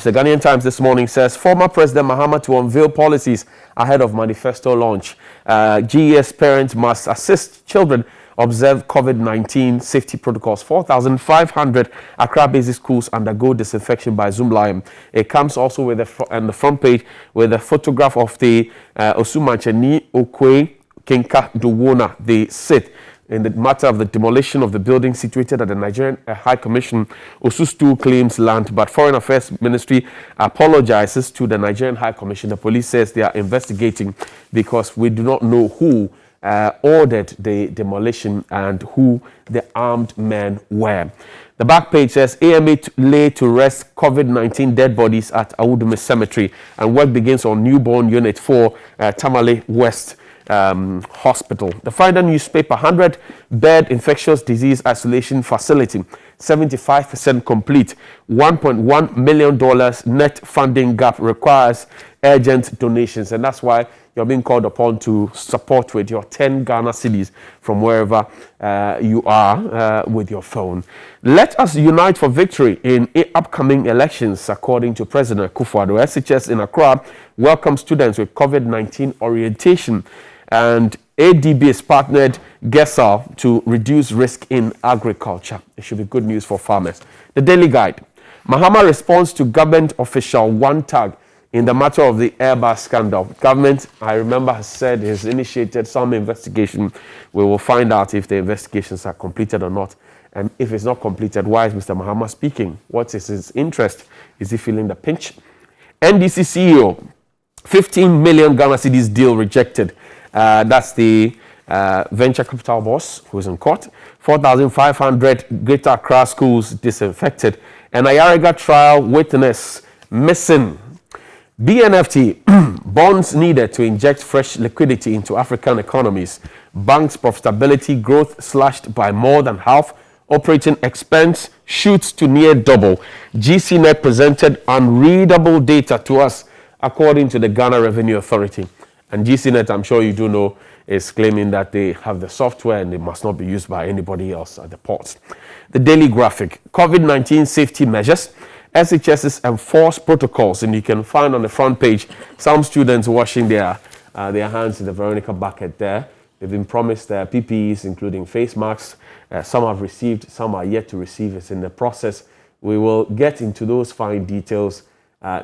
The Ghanaian Times this morning says former President Mahama to unveil policies ahead of manifesto launch. GES parents must assist children observe COVID-19 safety protocols. 4,500 Accra basic schools undergo disinfection by Zoom Lion. It comes also with on the front page with a photograph of the Osumanchani Okwe Kinka Duwona, the Sith, in the matter of the demolition of the building situated at the Nigerian High Commission. Osu claims land, but Foreign Affairs Ministry apologizes to the Nigerian High Commission. The police says they are investigating because we do not know who ordered the demolition and who the armed men were. The back page says AMA lay to rest COVID-19 dead bodies at Awudumi Cemetery, and work begins on newborn unit for Tamale West Hospital. The Friday newspaper, 100-bed infectious disease isolation facility, 75% complete. $1.1 million net funding gap requires urgent donations, and that's why you're being called upon to support with your 10 Ghana cedis from wherever you are with your phone. Let us unite for victory in upcoming elections, according to President Akufo-Addo. SHS in Accra welcomes students with COVID-19 orientation, and ADB has partnered GESAL to reduce risk in agriculture. It should be good news for farmers. The Daily Guide. Mahama responds to government official one tag in the matter of the Airbus scandal. Government, I remember, has said has initiated some investigation. We will find out if the investigations are completed or not. And if it's not completed, why is Mr. Mahama speaking? What is his interest? Is he feeling the pinch? NDC CEO, 15 million Ghana cedis deal rejected. That's the venture capital boss who is in court. 4,500 Greater Accra schools disinfected. And Ayariga trial witness missing. BNFT, bonds needed to inject fresh liquidity into African economies. Banks' profitability growth slashed by more than half. Operating expense shoots to near double. GCNet presented unreadable data to us, according to the Ghana Revenue Authority. And GCNet, I'm sure you do know, is claiming that they have the software and it must not be used by anybody else at the ports. The Daily Graphic, COVID-19 safety measures. SHS's enforced protocols, and you can find on the front page some students washing their hands in the Veronica bucket there. They've been promised PPEs, including face masks. Some have received, some are yet to receive. It's in the process. We will get into those fine details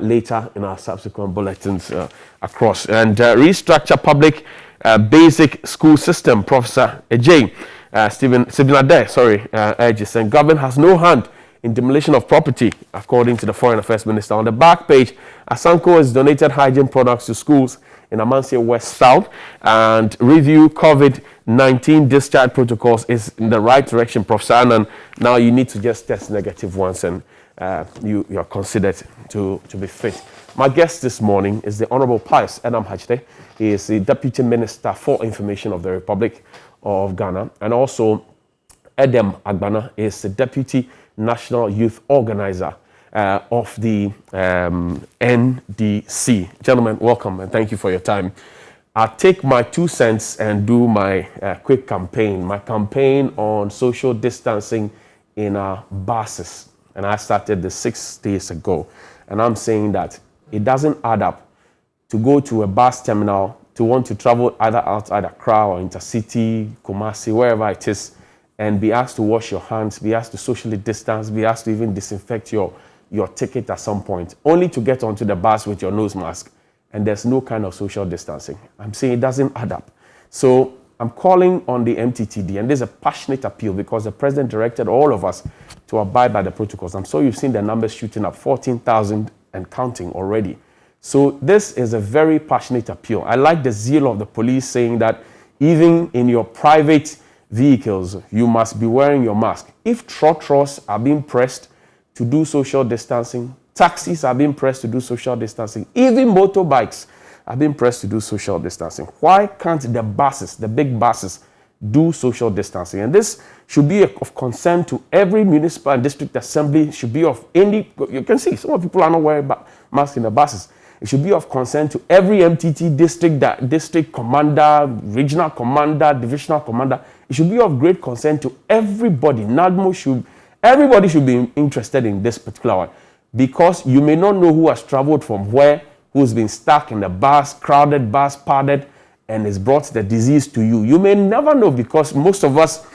later in our subsequent bulletins across. And restructure public basic school system. Professor Ejay, Stephen Ade, urges, and government has no hand in demolition of property, according to the Foreign Affairs Minister. On the back page, Asanko has donated hygiene products to schools in Amansia West South, and review COVID-19 discharge protocols is in the right direction, Professor Annan. Now you need to just test negative ones, and you are considered to be fit. My guest this morning is the Honorable Pius Edam Hajde. He is the Deputy Minister for Information of the Republic of Ghana, and also Edem Agbana is the Deputy National Youth Organizer of the NDC. Gentlemen, welcome and thank you for your time. I'll take my 2 cents and do my quick campaign. My campaign on social distancing in our buses. And I started this 6 days ago. And I'm saying that it doesn't add up to go to a bus terminal, to want to travel either outside Accra or intercity, Kumasi, wherever it is, and be asked to wash your hands, be asked to socially distance, be asked to even disinfect your ticket at some point, only to get onto the bus with your nose mask, and there's no kind of social distancing. I'm saying it doesn't add up. So I'm calling on the MTTD, and there's a passionate appeal because the president directed all of us to abide by the protocols. I'm sure you've seen the numbers shooting up, 14,000 and counting already. So this is a very passionate appeal. I like the zeal of the police saying that even in your private vehicles, you must be wearing your mask. If trotros are being pressed to do social distancing, taxis are being pressed to do social distancing, even motorbikes are being pressed to do social distancing, why can't the buses, the big buses, do social distancing? And this should be of concern to every municipal and district assembly. Should be of any, you can see some people are not wearing masks in the buses. It should be of concern to every MTT district commander, regional commander, divisional commander. It should be of great concern to everybody. NADMO everybody should be interested in this particular one. because you may not know who has traveled from where, who's been stuck in the bus, crowded bus, padded, and has brought the disease to you. You may never know, because most of us,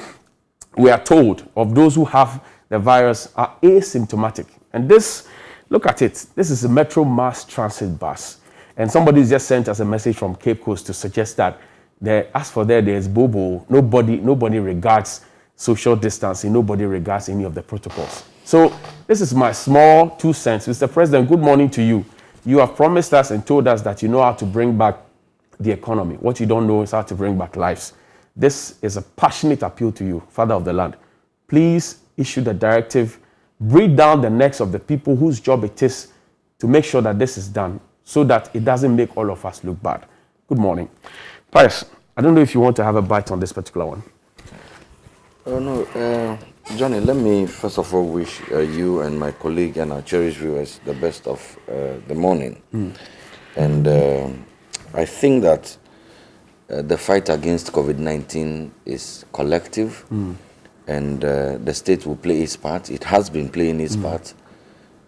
we are told of those who have the virus are asymptomatic. And this, look at it, this is a Metro Mass Transit bus. And somebody just sent us a message from Cape Coast to suggest that as for there's Bobo. Nobody regards social distancing. Nobody regards any of the protocols. So this is my small 2 cents. Mr. President, good morning to you. You have promised us and told us that you know how to bring back the economy. What you don't know is how to bring back lives. This is a passionate appeal to you, Father of the Land. Please issue the directive, breathe down the necks of the people whose job it is to make sure that this is done, so that it doesn't make all of us look bad. Good morning. Pius, I don't know if you want to have a bite on this particular one. Oh, no. Johnny, let me first of all wish you and my colleague and our cherished viewers the best of the morning. And I think that the fight against COVID-19 is collective, and the state will play its part. It has been playing its part.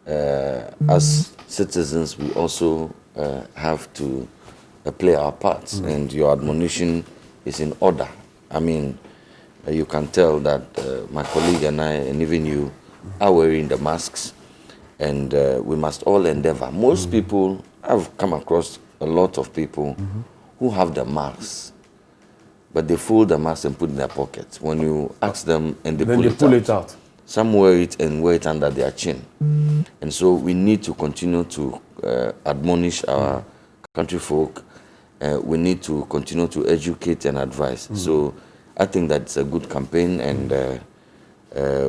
As citizens, we also have to play our parts, and your admonition is in order. I mean, you can tell that my colleague and I, and even you, are wearing the masks, and we must all endeavor. Most people, I've come across a lot of people who have the masks, but they fold the mask and put it in their pockets. When you ask them, and they pull it out. Some wear it and wear it under their chin. And so we need to continue to admonish our country folk. We need to continue to educate and advise. So I think that's a good campaign, and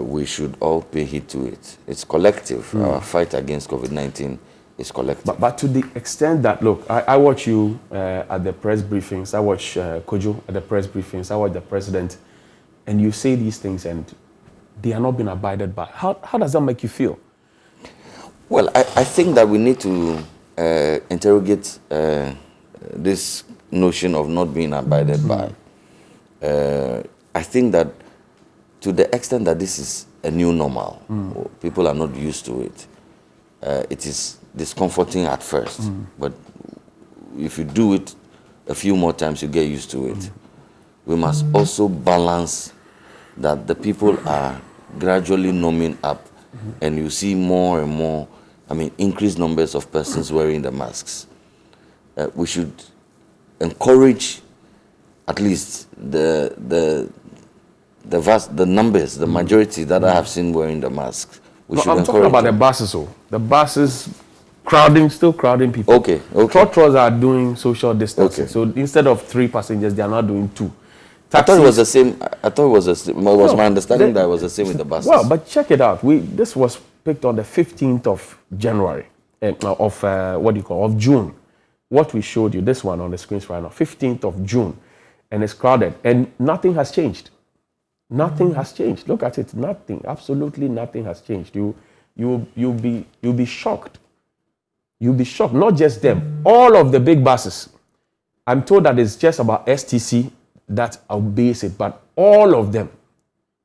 we should all pay heed to it. It's collective. Our fight against COVID-19 is collective. But to the extent that, look, I watch you at the press briefings, I watch Kojo at the press briefings, I watch the president, and you say these things and they are not being abided by. How does that make you feel? Well, I think that we need to interrogate this notion of not being abided by. I think that to the extent that this is a new normal, people are not used to it. It is discomforting at first, but if you do it a few more times, you get used to it. We must also balance that the people are gradually numbing up, and you see more and more, increased numbers of persons wearing the masks. We should encourage at least the numbers, the majority that I have seen wearing the masks. I'm talking about the buses. The buses still crowding people. Okay. Trotros are doing social distancing. Okay. So instead of 3 passengers, they are now doing 2. Taxis, I thought it was the same. Was my understanding that it was the same with the buses? Well, but check it out. This was picked on the 15th of January, of June. What we showed you, this one on the screens right now, 15th of June, and it's crowded, and nothing has changed. Nothing has changed. Look at it. Nothing. Absolutely nothing has changed. You'll be shocked. You'll be shocked. Not just them. All of the big buses. I'm told that it's just about STC that obeys it, but all of them.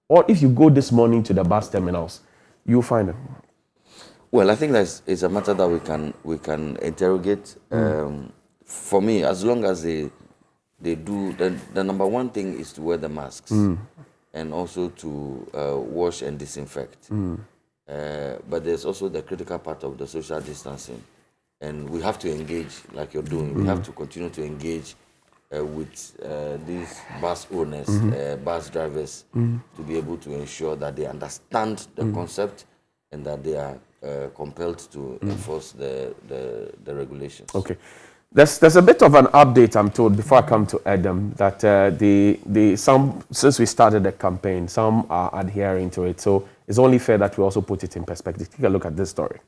Or if you go this morning to the bus terminals, you'll find them. Well, I think that it's a matter that we can interrogate. For me, as long as they do, the number one thing is to wear the masks. And also to wash and disinfect. But there's also the critical part of the social distancing. And we have to engage like you're doing. We have to continue to engage with these bus owners, bus drivers, to be able to ensure that they understand the concept and that they are compelled to enforce the regulations. Okay. There's a bit of an update, I'm told, before I come to Adam, that since we started the campaign, some are adhering to it. So it's only fair that we also put it in perspective. Take a look at this story.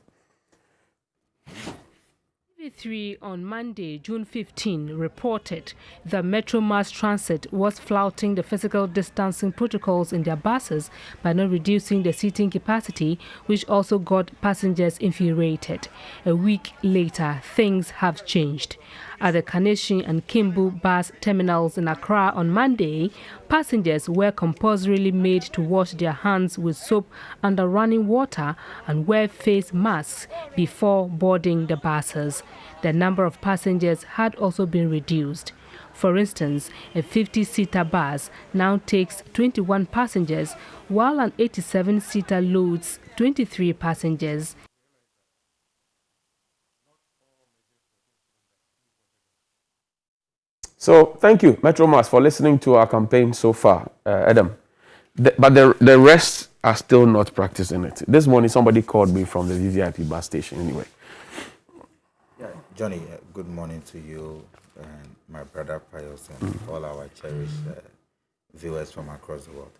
TV3 on Monday, June 15, reported that Metro Mass Transit was flouting the physical distancing protocols in their buses by not reducing the seating capacity, which also got passengers infuriated. A week later, things have changed. At the Kaneshie and Kimbu bus terminals in Accra on Monday, passengers were compulsorily made to wash their hands with soap under running water and wear face masks before boarding the buses. The number of passengers had also been reduced. For instance, a 50-seater bus now takes 21 passengers, while an 87-seater loads 23 passengers. So thank you, Metromas, for listening to our campaign so far, Adam. But the rest are still not practicing it. This morning, somebody called me from the VVIP bus station anyway. Yeah, Johnny, good morning to you and my brother Pius and all our cherished viewers from across the world.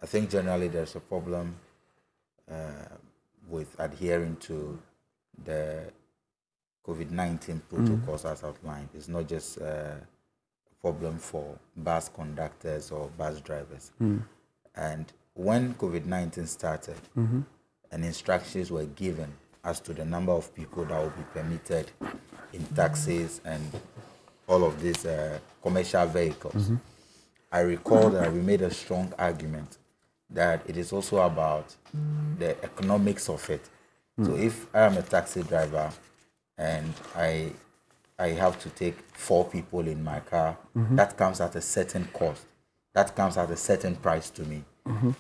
I think generally there's a problem with adhering to the COVID-19 protocols as outlined. It's not just a problem for bus conductors or bus drivers. And when COVID-19 started and instructions were given as to the number of people that will be permitted in taxis and all of these commercial vehicles, I recall that we made a strong argument that it is also about the economics of it. So if I am a taxi driver and I have to take 4 people in my car, that comes at a certain cost. That comes at a certain price to me.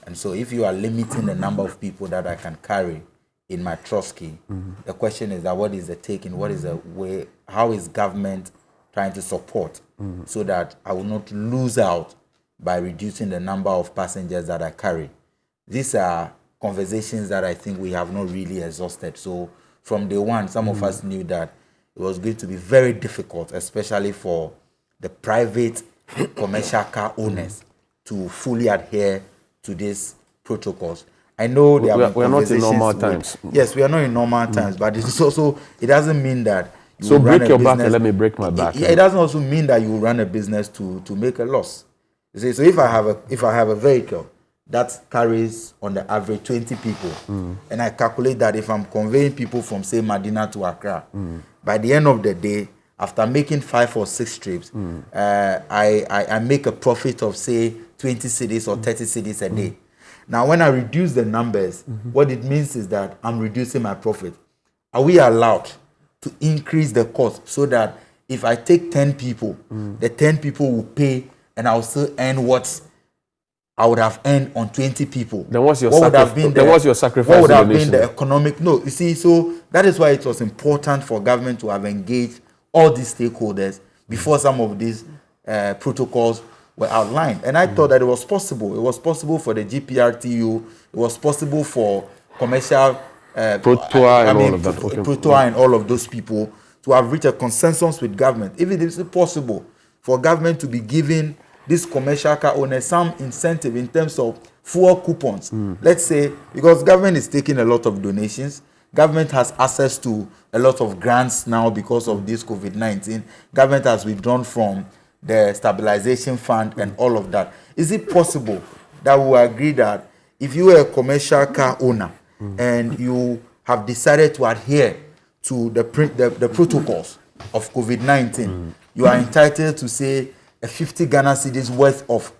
And so if you are limiting the number of people that I can carry in my Trotsky, the question is that what is the taking? What is the way? How is government trying to support so that I will not lose out by reducing the number of passengers that I carry? These are conversations that I think we have not really exhausted. So from day one, some of us knew that it was going to be very difficult, especially for the private commercial car owners to fully adhere to these protocols. I know we are not in normal times. Yes, we are not in normal times, but it's also, it doesn't mean that you so break run your a back and let me break my back. It doesn't also mean that you run a business to make a loss. You see, so if I have a vehicle that carries on the average 20 people, and I calculate that if I'm conveying people from say Medina to Accra, by the end of the day, after making 5 or 6 trips, I make a profit of say 20 cedis or 30 cedis a day. Now, when I reduce the numbers, what it means is that I'm reducing my profit. Are we allowed to increase the cost so that if I take 10 people, the 10 people will pay and I'll still earn what I would have earned on 20 people? Then what's your what would have been what's your sacrifice? What would have been the economic? No, you see, so that is why it was important for government to have engaged all these stakeholders before some of these protocols were outlined. And I thought that it was possible. It was possible for the GPRTU. It was possible for commercial Protoa and all of that. Protoa and all of those people to have reached a consensus with government. If it is possible for government to be giving these commercial car owners some incentive in terms of fuel coupons. Let's say, because government is taking a lot of donations, government has access to a lot of grants now because of this COVID-19. Government has withdrawn from the stabilization fund and all of that. Is it possible that we agree that if you are a commercial car owner and you have decided to adhere to the protocols of COVID-19, you are entitled to say a 50 Ghana cedis worth of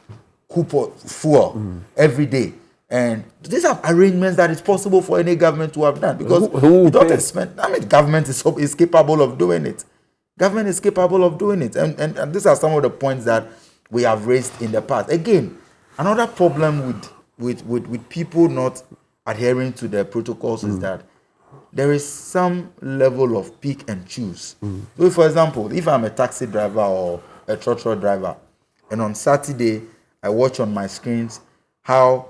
coupon fuel every day? And these are arrangements that it's possible for any government to have done, because you don't expect, I mean, government is capable of doing it. Government is capable of doing it. And these are some of the points that we have raised in the past. Again, another problem with people not adhering to the protocols is that there is some level of pick and choose. So, for example, if I'm a taxi driver or a trotro driver, and on Saturday, I watch on my screens how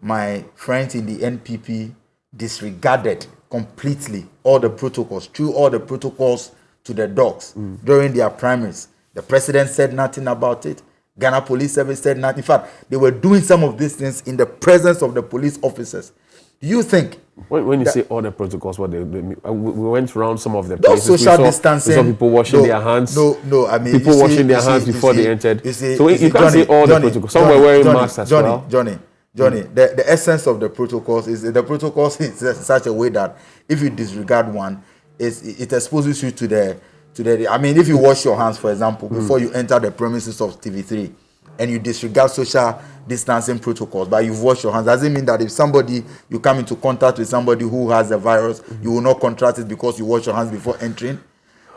my friends in the NPP disregarded completely all the protocols, threw all the protocols to the dogs during their primaries. The president said nothing about it. Ghana Police Service said nothing. In fact, they were doing some of these things in the presence of the police officers. Do you think? When you say all the protocols, what we went around some of the places. Those social distancing. We saw people washing their hands. No, I mean, people washing their hands before they entered. So you can't say all the protocols. Some were wearing masks as well. Johnny, the essence of the protocols is in such a way that if you disregard one, it exposes you to to the. I mean, if you wash your hands, for example, before you enter the premises of TV3, and you disregard social distancing protocols, but you've washed your hands, doesn't mean that if somebody, you come into contact with somebody who has the virus, you will not contract it because you wash your hands before entering.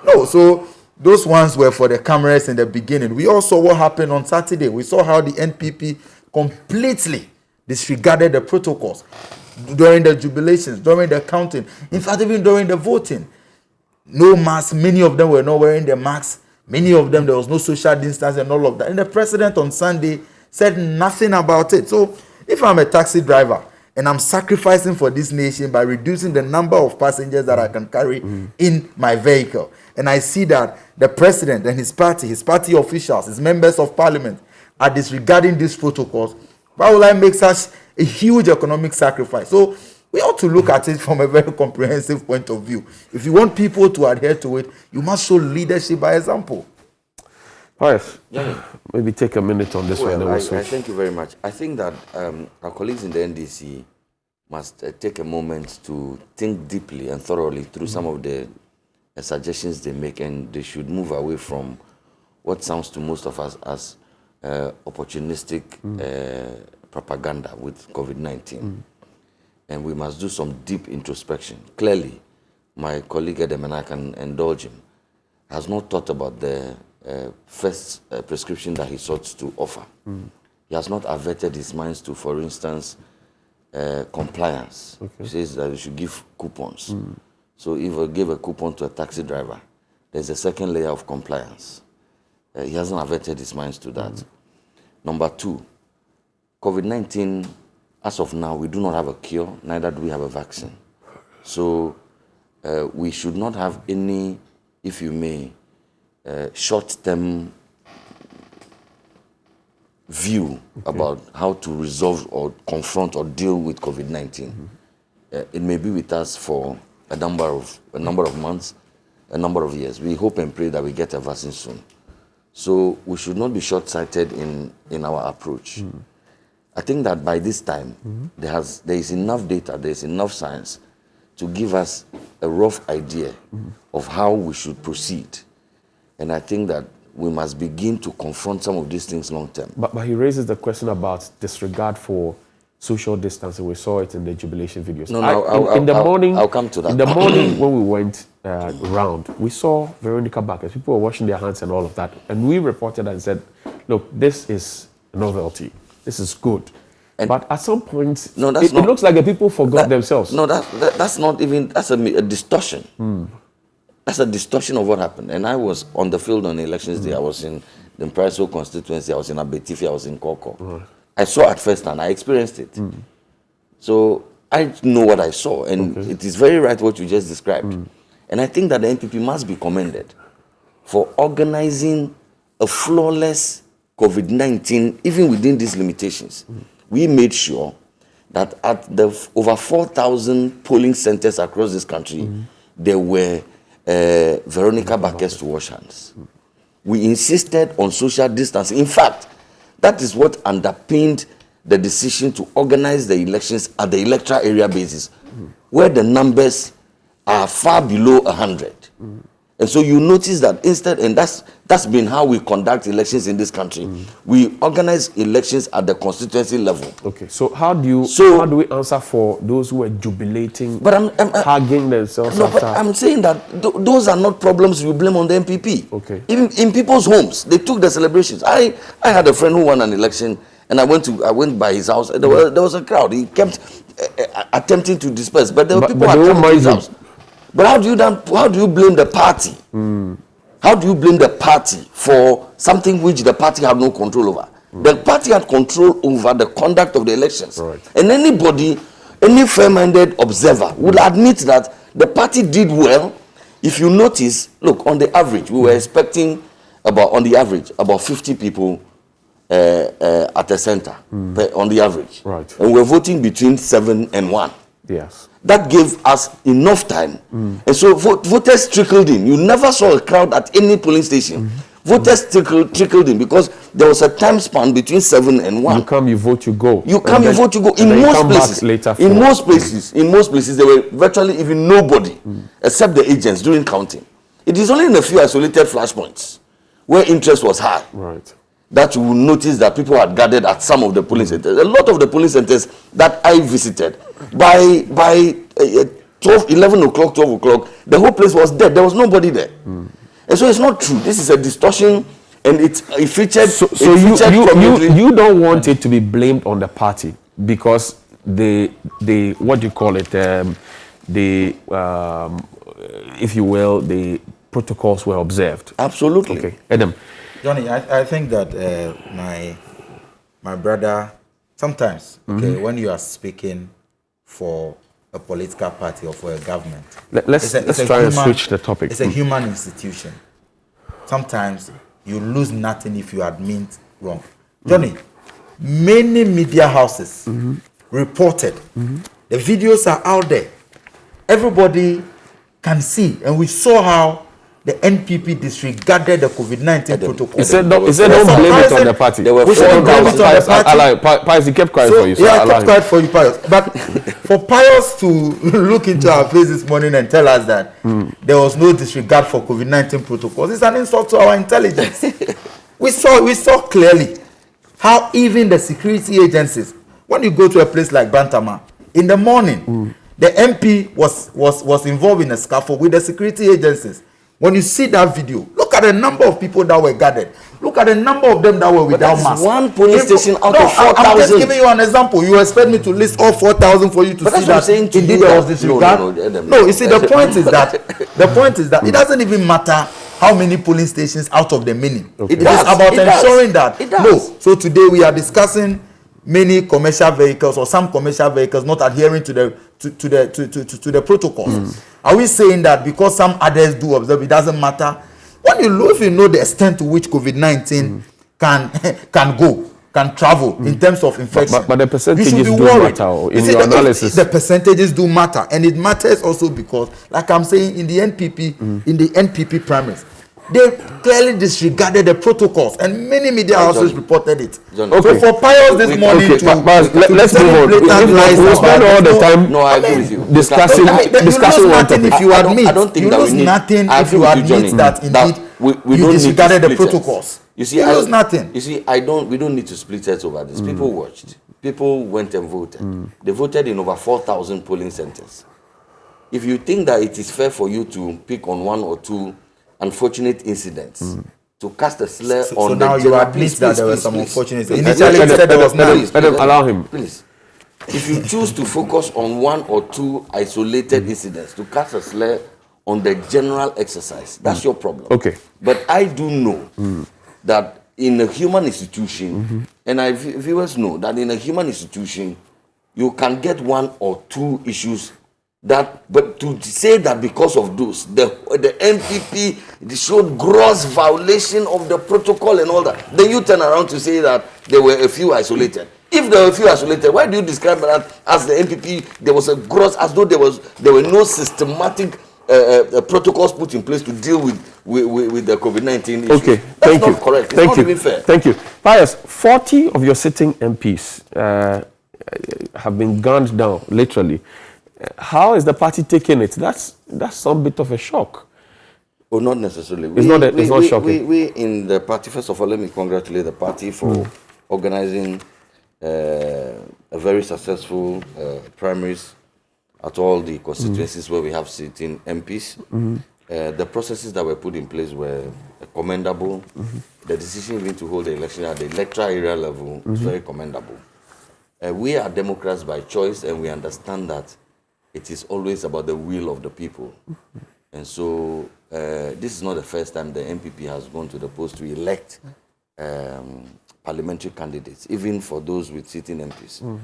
No, so those ones were for the cameras in the beginning. We all saw what happened on Saturday. We saw how the NPP completely disregarded the protocols during the jubilations, during the counting, in fact, even during the voting. No masks, many of them were not wearing the masks. Many of them, there was no social distance and all of that. And the president on Sunday said nothing about it. So if I'm a taxi driver and I'm sacrificing for this nation by reducing the number of passengers that I can carry in my vehicle, and I see that the president and his party officials, his members of parliament are disregarding these protocols, why will I make such a huge economic sacrifice? So we ought to look at it from a very comprehensive point of view. If you want people to adhere to it, you must show leadership by example. Pius, maybe take a minute on this one. I thank you very much. I think that our colleagues in the NDC must take a moment to think deeply and thoroughly through some of the suggestions they make, and they should move away from what sounds to most of us as opportunistic propaganda with COVID-19. And we must do some deep introspection. Clearly, my colleague Adam, and I can indulge him, has not thought about the first prescription that he sought to offer. He has not averted his minds to, for instance, compliance. He says that we should give coupons. So if we give a coupon to a taxi driver, there's a second layer of compliance. He hasn't averted his minds to that. Number two, COVID-19, as of now, we do not have a cure, neither do we have a vaccine. So we should not have any, if you may, short-term view about how to resolve or confront or deal with COVID-19. It may be with us for a number of months, a number of years. We hope and pray that we get a vaccine soon. So we should not be short-sighted in our approach. I think that by this time, there is enough data, there is enough science to give us a rough idea of how we should proceed. And I think that we must begin to confront some of these things long term. But he raises the question about disregard for social distancing. We saw it in the jubilation videos. I'll come to that. In the morning when we went round, we saw Veronica Bacchus. People were washing their hands and all of that. And we reported and said, look, this is a novelty. This is good. But at some point, it looks like the people forgot themselves. No, that's not even, that's a distortion. That's a distortion of what happened. And I was on the field on elections day. I was in the Mpraso constituency. I was in Abetifi. I was in Koko. I saw at first and I experienced it. So I know what I saw. And it is very right what you just described. And I think that the NPP must be commended for organizing a flawless COVID-19, even within these limitations. We made sure that at the over 4,000 polling centers across this country, there were Veronica Bacchus to wash hands. We insisted on social distancing. In fact, that is what underpinned the decision to organize the elections at the electoral area basis, where the numbers are far below 100. And so you notice that instead, and that's been how we conduct elections in this country. We organize elections at the constituency level. Okay, so how do we answer for those who are jubilating, hugging themselves? But I'm saying that those are not problems we blame on the NPP. Okay. Even in people's homes, they took the celebrations. I had a friend who won an election, and I went by his house. There was a crowd. He kept attempting to disperse, but there were people attempting to his house. But how do you blame the party? How do you blame the party for something which the party had no control over? The party had control over the conduct of the elections. Right. And any fair-minded observer would admit that the party did well. If you notice, look, on the average, we were expecting about 50 people at the center, on the average. Right. And we were voting between 7 and 1. Yes. That gave us enough time. And so voters trickled in. You never saw a crowd at any polling station. Voters trickled in because there was a time span between 7 and 1. You come, you vote, you go. You come, you vote, you go. In most places, there were virtually even nobody except the agents during counting. It is only in a few isolated flashpoints where interest was high. Right. That you will notice that people had gathered at some of the polling centers. A lot of the polling centers that I visited, by 11 o'clock, 12 o'clock, the whole place was dead. There was nobody there. And so it's not true. This is a distortion, and it featured. So you don't want it to be blamed on the party because the what do you call it? If you will, the protocols were observed. Absolutely. Okay, Adam. Johnny, I think that my brother, sometimes, okay, when you are speaking for a political party or for a government, Let's try and switch the topic. It's a human institution. Sometimes you lose nothing if you admit wrong. Johnny, many media houses reported. The videos are out there. Everybody can see, and we saw how the NPP disregarded the COVID-19 protocol. He said don't blame it on the party. There were We shouldn't blame it on the party. Pius, he kept quiet So, for you. So yeah, I kept quiet for you, Pius. But for Pius to look into our face this morning and tell us that there was no disregard for COVID-19 protocols, it's an insult to our intelligence. we saw clearly how even the security agencies, when you go to a place like Bantama, in the morning, the MP was involved in a scuffle with the security agencies. When you see that video, look at the number of people that were gathered. Look at the number of them that were without masks. One police station out of 4,000. I'm just giving you an example. You expect me to list all 4,000 for you to see that indeed there was disregard? No, you see, the point is that it doesn't even matter how many polling stations out of the many. Okay. It is about ensuring that. It does. No. So today we are discussing many commercial vehicles or some commercial vehicles not adhering to the protocols. Are we saying that because some others do observe, it doesn't matter? When if you know the extent to which COVID-19 can travel in terms of infection, but the percentages you should be do worried. matter in your analysis. The percentages do matter, and it matters also because, like I'm saying, in the NPP primaries, they clearly disregarded the protocols, and many media houses reported it. John, So for Pius this morning let's move on. We spend all the time No, I agree with you. discussing you one nothing topic. if you admit. I don't think you that we lose need- nothing I if agree you with you, admit Johnny, that indeed we you don't need to disregarded the split it. protocols. You see, you lose nothing. You see, we don't need to split heads over this. People watched. People went and voted. They voted in over 4,000 polling centers. If you think that it is fair for you to pick on one or two unfortunate incidents to cast a slur So on now the you general- admit that there were some unfortunate. Please. Initially, you said there was none. Let them allow him. Please. If you choose to focus on one or two isolated incidents to cast a slur on the general exercise, that's your problem. Okay. But I do know that in a human institution, and viewers know that in a human institution, you can get one or two issues but to say that because of those, the NPP showed gross violation of the protocol and all that, then you turn around to say that there were a few isolated. If there were a few isolated, why do you describe that as the NPP? There was a gross, as though there were no systematic protocols put in place to deal with the COVID-19 issue. Okay, That's thank you. not correct. It's Thank not you. even fair. Thank you. Pius, 40 of your sitting MPs have been gunned down, literally. How is the party taking it? That's some bit of a shock. Oh, not necessarily. It's not shocking. We in the party, first of all, let me congratulate the party for organizing a very successful primaries at all the constituencies where we have sitting MPs. The processes that were put in place were commendable. The decision even to hold the election at the electoral area level is very commendable. We are Democrats by choice, and we understand that it is always about the will of the people. And so this is not the first time the NPP has gone to the post to elect parliamentary candidates, even for those with sitting MPs.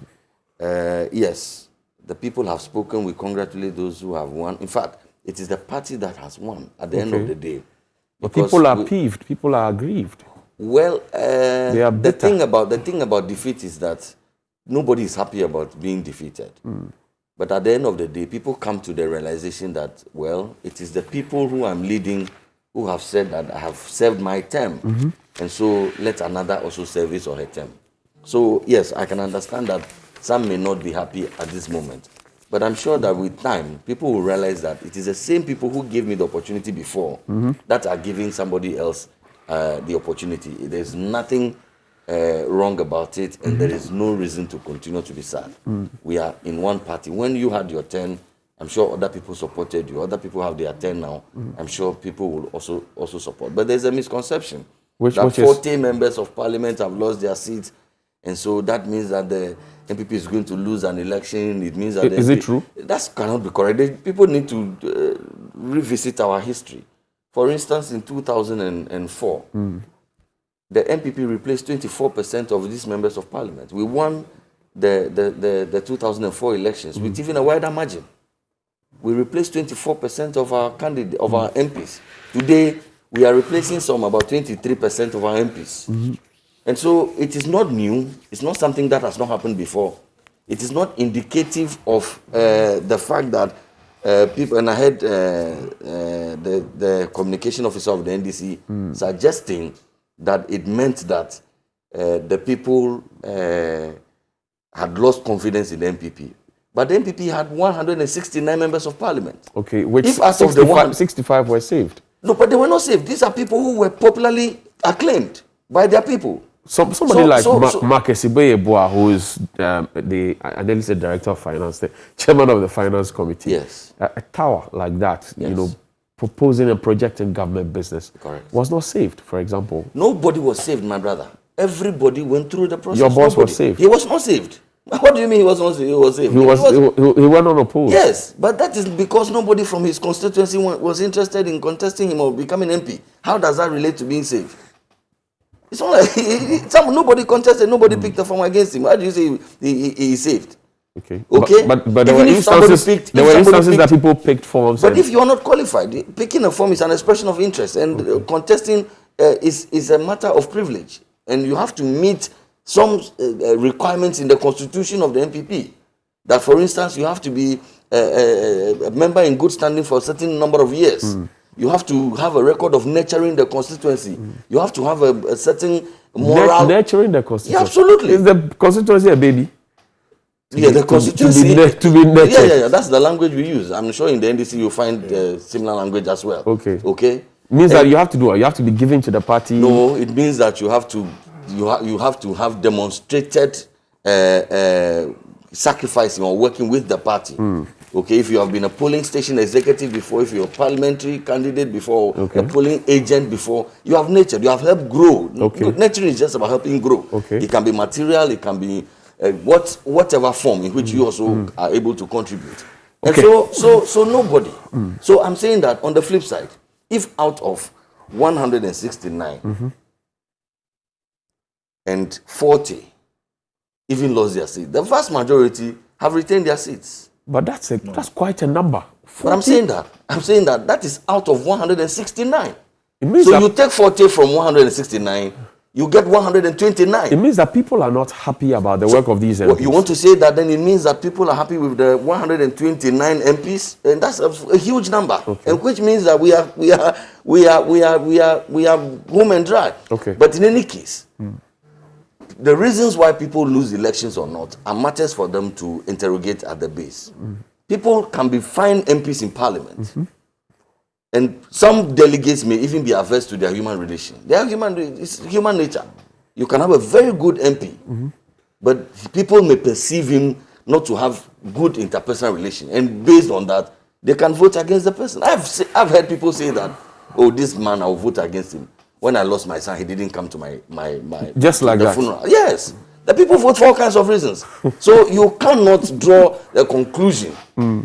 Yes, the people have spoken. We congratulate those who have won. In fact, it is the party that has won at the end of the day. But people are peeved. People are aggrieved. Well, they are the bitter. thing about defeat is that nobody is happy about being defeated. But at the end of the day, people come to the realization that, well, it is the people who I'm leading who have said that I have served my term. And so let another also serve his or her term. So, yes, I can understand that some may not be happy at this moment. But I'm sure that with time, people will realize that it is the same people who gave me the opportunity before that are giving somebody else the opportunity. There's nothing wrong about it, and there is no reason to continue to be sad. We are in one party. When you had your turn, I'm sure other people supported you. Other people have their turn now. I'm sure people will also support. But there's a misconception which 40 members of parliament have lost their seats, and so that means that the MPP is going to lose an election. It means that is it true? That cannot be correct. People need to revisit our history. For instance, in 2004, the MPP replaced 24% of these members of parliament. We won the 2004 elections with even a wider margin. We replaced 24% of our our MPs. Today, we are replacing about 23% of our MPs. And so it is not new. It's not something that has not happened before. It is not indicative of the fact that people, and I heard the communication officer of the NDC suggesting that it meant that the people had lost confidence in the MPP. But the MPP had 169 members of parliament. Okay, which if out of the 65 were saved. No, but they were not saved. These are people who were popularly acclaimed by their people. Somebody like Mark Esibeyeboa, who is the analyst director of finance, the chairman of the finance committee. Yes. A tower like that, proposing and projecting government business. Correct. Was not saved, for example. Nobody was saved, my brother. Everybody went through the process. Your boss was saved. He was not saved. What do you mean he was not saved? He was saved. He went unopposed. Yes, but that is because nobody from his constituency was interested in contesting him or becoming MP. How does that relate to being saved? It's not like nobody contested, nobody picked a form against him. How do you say he is saved? Okay. Okay. But there were instances that people picked forms. But if you are not qualified, picking a form is an expression of interest, and contesting is a matter of privilege, and you have to meet some requirements in the constitution of the MPP. That, for instance, you have to be a member in good standing for a certain number of years. You have to have a record of nurturing the constituency. You have to have a certain moral... Nurturing the constituency? Yeah, absolutely. Is the constituency a baby? Yeah, the constituency... To be nurtured. Yeah, that's the language we use. I'm sure in the NDC you'll find similar language as well. Okay. Okay? Means that you have to do, you have to be given to the party? No, it means that you have to have demonstrated sacrificing or working with the party. Okay, if you have been a polling station executive before, if you're a parliamentary candidate before, a polling agent before, you have nurtured, you have helped grow. Okay. Nurturing is just about helping grow. Okay. It can be material, it can be whatever form in which you also are able to contribute. And so nobody. So I'm saying that on the flip side, if out of 169 and 40 even lost their seat, the vast majority have retained their seats. But that's quite a number. 40? But I'm saying that is out of 169. It means so you take 40 from 169, you get 129. It means that people are not happy about the work of these MPs. You want to say that then it means that people are happy with the 129 MPs, and that's a huge number. Okay. And which means that we are home and dry. Okay. But in any case, the reasons why people lose elections or not are matters for them to interrogate at the base. People can be fine MPs in parliament, and some delegates may even be averse to their human relation. It's human nature. You can have a very good MP, but people may perceive him not to have good interpersonal relation, and based on that, they can vote against the person. I've heard people say that, oh, this man, I'll vote against him. When I lost my son, he didn't come to my just like that funeral. Yes, the people vote for all kinds of reasons. So you cannot draw a conclusion.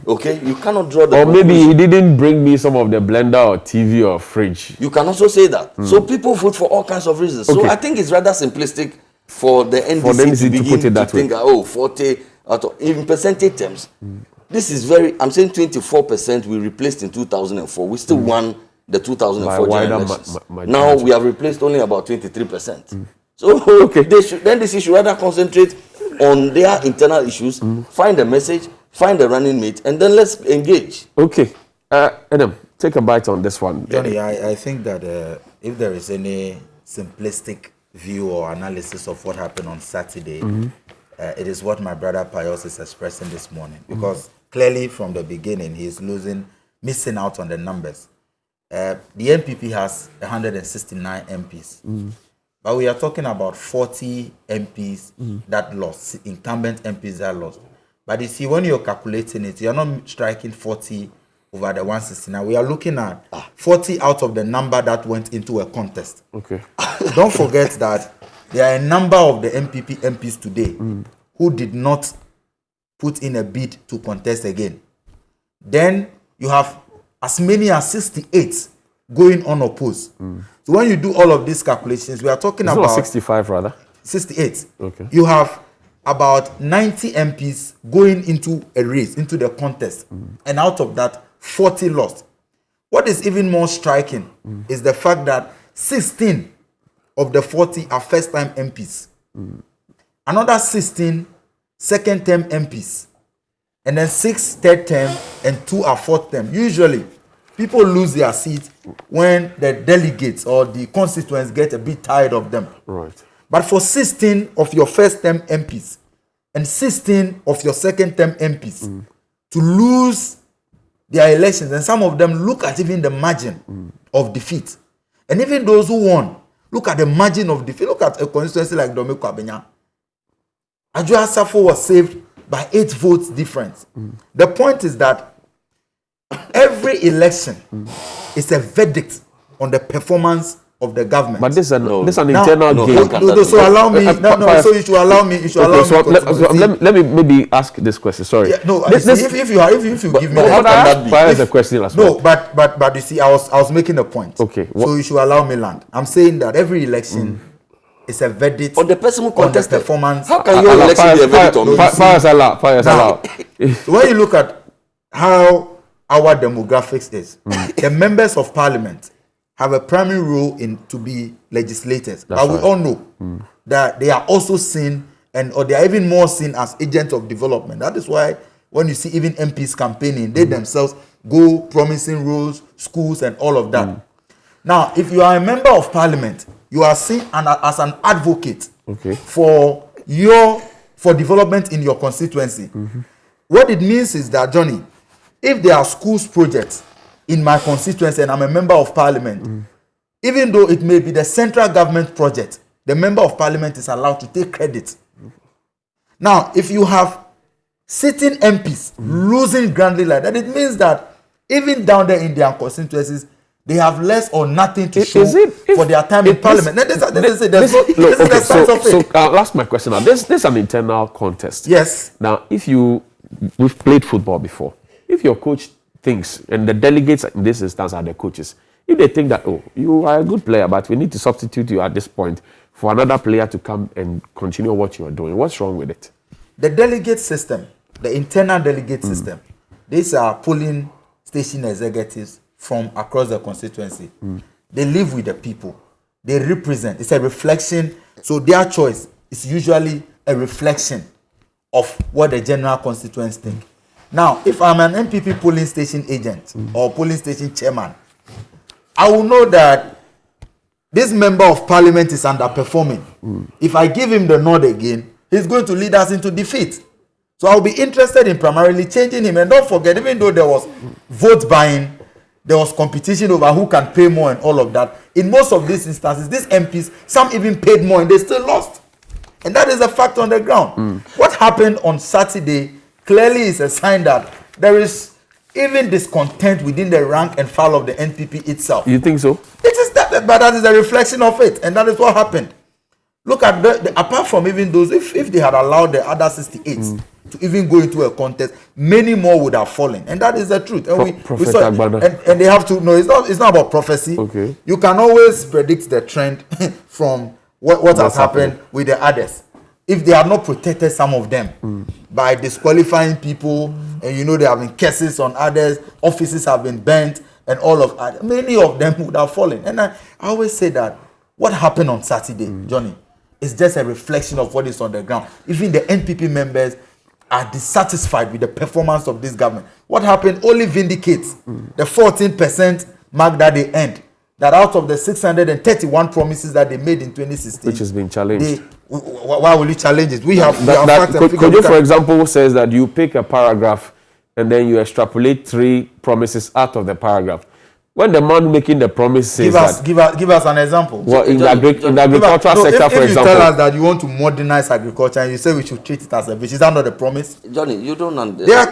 Okay, you cannot draw the. Or conclusion. Maybe he didn't bring me some of the blender or TV or fridge. You can also say that. So people vote for all kinds of reasons. So I think it's rather simplistic for the NDC to begin put it that to think, oh, 40 in percentage terms. This is I'm saying 24% we replaced in 2004. We still won the 2004 general elections. Now we have replaced only about 23%. So they should rather concentrate on their internal issues, find a message, find a running mate, and then let's engage. Okay. Adam, take a bite on this one. Johnny, I think that if there is any simplistic view or analysis of what happened on Saturday, it is what my brother Pius is expressing this morning. Because clearly from the beginning, he's missing out on the numbers. The NPP has 169 MPs. But we are talking about 40 MPs that lost, incumbent MPs that lost. But you see, when you're calculating it, you're not striking 40 over the 169. We are looking at 40 out of the number that went into a contest. Okay. Don't forget that there are a number of the NPP MPs today who did not put in a bid to contest again. Then you have as many as 68 going unopposed. So when you do all of these calculations, we are talking it's about... not 65 rather. 68. Okay. You have about 90 MPs going into a race, into the contest. And out of that, 40 lost. What is even more striking is the fact that 16 of the 40 are first-time MPs. Another 16 second-term MPs. And then 6 third-term and 2 are fourth-term. Usually, people lose their seats when the delegates or the constituents get a bit tired of them. Right. But for 16 of your first-term MPs and 16 of your second-term MPs to lose their elections, and some of them look at even the margin of defeat. And even those who won, look at the margin of defeat. Look at a constituency like Dome Kwabena. Adwoa Safo was saved by 8 votes difference. The point is that every election is a verdict on the performance of the government. But this is No. an internal game. So allow me. So you should allow me. You should allow me. Let me maybe ask this question. Sorry. Yeah, no, This- if you give me but how the can that be? Fire is a question as well. no, but you see, I was making a point. Okay. So you should allow me land. I'm saying that every election is a verdict On the person who on the contested. performance. How can your election be a verdict on me? Fire is allowed. Fire is Now, allowed. So when you look at how our demographics is, the members of parliament have a primary role in to be legislators. But we right. all know that they are also seen or they are even more seen as agents of development. That is why when you see even MPs campaigning, they themselves go promising roads, schools, and all of that. Now, if you are a member of parliament, you are seen as an advocate Okay. for development in your constituency. What it means is that, Johnny, if there are schools projects in my constituency and I'm a member of parliament, even though it may be the central government project, the member of parliament is allowed to take credit. Now, if you have sitting MPs losing grandly like that, it means that even down there in their constituencies, they have less or nothing to show for their time in parliament. This is the sense of it. So I'll ask my question now. This is an internal contest. Yes. Now, we've played football before. If your coach thinks, and the delegates in this instance are the coaches, if they think that, oh, you are a good player, but we need to substitute you at this point for another player to come and continue what you are doing, what's wrong with it? The delegate system, the internal delegate system, these are polling station executives from across the constituency. They live with the people. They represent. It's a reflection. So their choice is usually a reflection of what the general constituents think. Now, if I'm an MPP polling station agent or polling station chairman, I will know that this member of parliament is underperforming. If I give him the nod again, he's going to lead us into defeat. So I'll be interested in primarily changing him. And don't forget, even though there was vote buying, there was competition over who can pay more and all of that. In most of these instances, these MPs, some even paid more and they still lost. And that is a fact on the ground. What happened on Saturday clearly is a sign that there is even discontent within the rank and file of the NPP itself. You think so? It is that, but that is a reflection of it, and that is what happened. Look at apart from even those, if they had allowed the other 68 to even go into a contest, many more would have fallen, and that is the truth. And we saw, and they have to know it's not about prophecy. Okay. You can always predict the trend from what has happened with the others. If they have not protected some of them by disqualifying people, and there have been cases on others, offices have been burnt, and all of that, many of them would have fallen. And I always say that what happened on Saturday, Johnny, is just a reflection of what is on the ground. Even the NPP members are dissatisfied with the performance of this government. What happened only vindicates the 14% mark that they earned. That out of the 631 promises that they made in 2016, which has been challenged. Why will you challenge it? We have Kojo, for example, says that you pick a paragraph and then you extrapolate 3 promises out of the paragraph. When the man making the promise says give us an example. Well, in the agricultural sector, for if example, you tell us that you want to modernize agriculture and you say we should treat it as a business, is that not a promise? Johnny, you don't understand. They are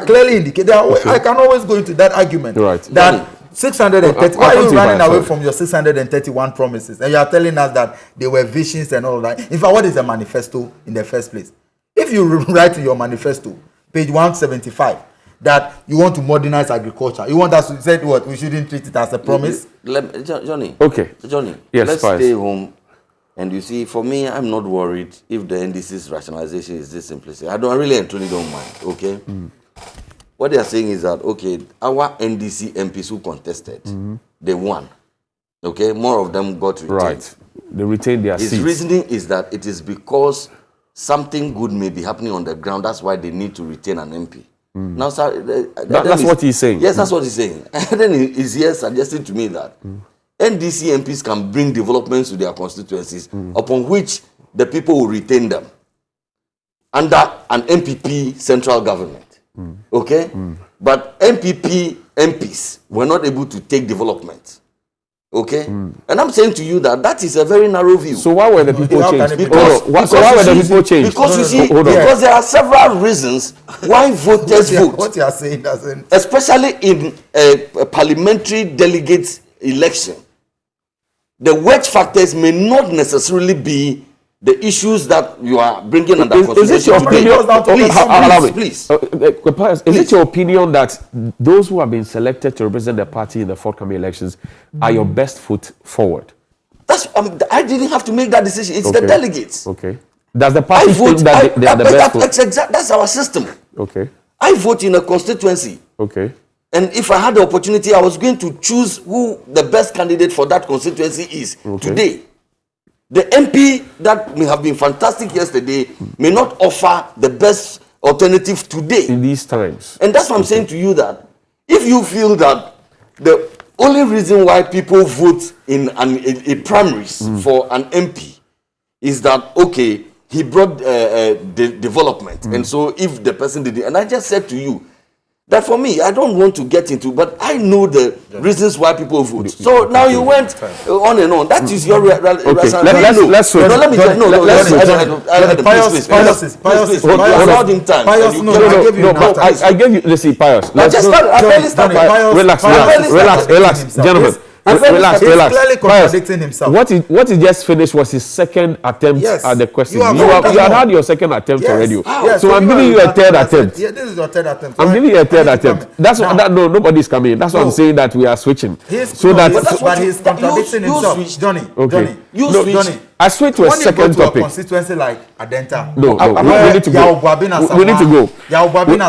clearly indicators. I can always go into that argument. Right. That Johnny, 630. Why are you running away from your 631 promises? And you are telling us that they were visions and all that. In fact, what is a manifesto in the first place? If you write in your manifesto, page 175, that you want to modernize agriculture, you want us to say what? We shouldn't treat it as a promise? Johnny. Okay. Johnny, yes, let's stay home. And you see, for me, I'm not worried if the NDC's rationalization is this simplistic. I really and truly don't mind, okay? What they are saying is that, okay, our NDC MPs who contested, they won. Okay, more of them got retained. Right. They retained their seats. His reasoning is that it is because something good may be happening on the ground. That's why they need to retain an MP. Now, sir, that's what he's saying. Yes, that's what he's saying. And then he's here suggesting to me that NDC MPs can bring developments to their constituencies upon which the people will retain them under an MPP central government. Okay? But MPP MPs were not able to take development. Okay? And I'm saying to you that that is a very narrow view. So why were the people changed? So why were the people changed? Because you see, because there are several reasons why voters vote. What you are saying doesn't... Especially in a parliamentary delegate election. The wedge factors may not necessarily be the issues that you are bringing under consideration. Is it your opinion? Please. Is it your opinion that those who have been selected to represent the party in the forthcoming elections are your best foot forward? That's I didn't have to make that decision. It's the delegates. Okay. Does the party think that they are the best foot? That's our system. Okay. I vote in a constituency. Okay. And if I had the opportunity, I was going to choose who the best candidate for that constituency is today. The MP that may have been fantastic yesterday may not offer the best alternative today. In these times. And that's what I'm saying to you, that if you feel that the only reason why people vote in a primaries for an MP is that, okay, he brought development. And so if the person did it, and I just said to you, that for me, I don't want to get into, but I know the reasons why people vote. So now you went on and on. That is your let's switch. Let me just I gave you. Let's see, Pius. Relax, gentlemen. Relax. Clearly contradicting himself. What he just finished was his second attempt at the question. You had your second attempt already. So I'm giving you a third attempt. Yeah, this is your third attempt. I'm giving you a third attempt. That's what. No, nobody's coming. That's what I'm saying, that we are switching. But he's contradicting himself, Johnny. Okay. Johnny. I switch to a second topic. To a constituency like Adenta. No, we need to go. We need to go.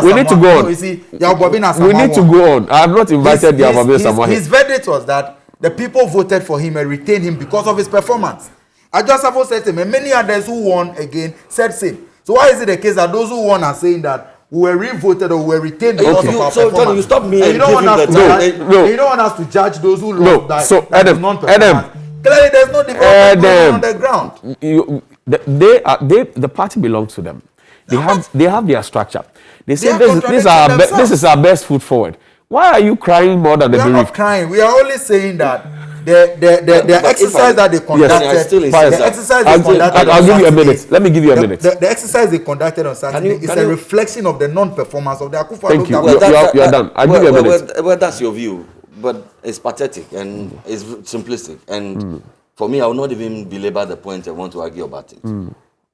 We need to go on. You see, we need to go on. I have not invited the Yawobina Samoa. His verdict was that the people voted for him and retained him because of his performance. Ajosafo said to him, and many others who won again said same. So why is it the case that those who won are saying that we were re-voted or we were retained because of our performance? Johnny, you stop me. And you don't want us to judge those who lost that. So Adam, clearly there's no development on the ground. The party belongs to them. They have their structure. They say this is our best foot forward. Why are you crying more than the bereaved? We are not crying. We are only saying that the exercise that they conducted. I'll give you a minute. Let me give you a minute. The exercise they conducted on Saturday is a reflection of the non-performance of the Akufo-Addo government. Thank you. You are done. I'll give you a minute. Well, that's your view, but it's pathetic and it's simplistic. And for me, I will not even belabor the point I want to argue about it.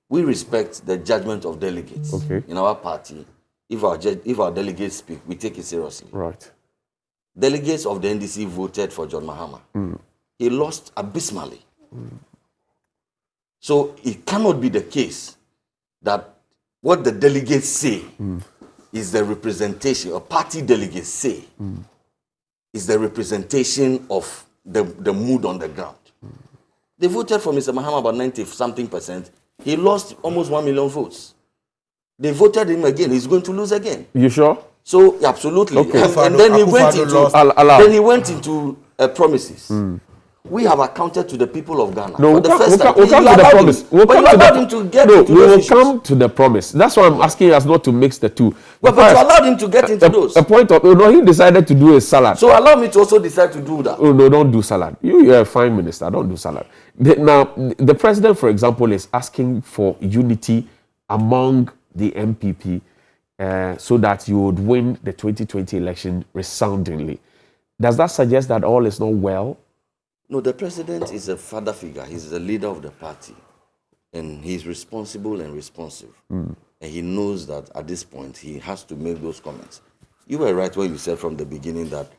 We respect the judgment of delegates in our party. If our delegates speak, we take it seriously. Right. Delegates of the NDC voted for John Mahama. He lost abysmally. So it cannot be the case that what the delegates say is the representation, or party delegates say is the representation of the mood on the ground. They voted for Mr. Mahama about 90-something%. He lost almost 1 million votes. They voted him again. He's going to lose again. You sure? So absolutely. Okay. And then he went into promises. we have accounted to the people of Ghana. No, for the first time. We'll come to the promise. We'll come to allowed him to get no, into we those will issues. come to the promise. That's why I'm asking us not to mix the two. Well, but you allowed him to get into those. A point of, no, he decided to do a salad. So allow me to also decide to do that. Oh, no, don't do salad. You're a fine minister. Don't do salad. Now, the president, for example, is asking for unity among the MPP so that you would win the 2020 election resoundingly. Does that suggest that all is not well? No, the president is a father figure. He's the leader of the party. And he's responsible and responsive. And he knows that at this point, he has to make those comments. You were right when you said from the beginning that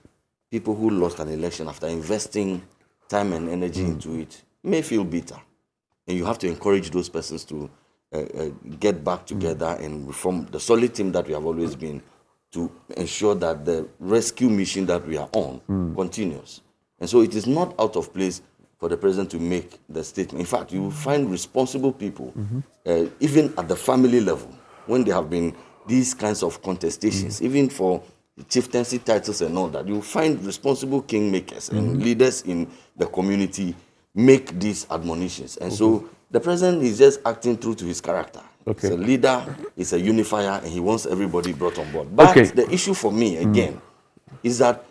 people who lost an election after investing time and energy into it may feel bitter. And you have to encourage those persons to get back together and reform the solid team that we have always been to ensure that the rescue mission that we are on continues. And so it is not out of place for the president to make the statement. In fact, you will find responsible people, even at the family level, when there have been these kinds of contestations, even for chieftaincy titles and all that, you will find responsible kingmakers and leaders in the community make these admonitions. And so the president is just acting true to his character. Okay. He's a leader, he's a unifier, and he wants everybody brought on board. But the issue for me, again, is that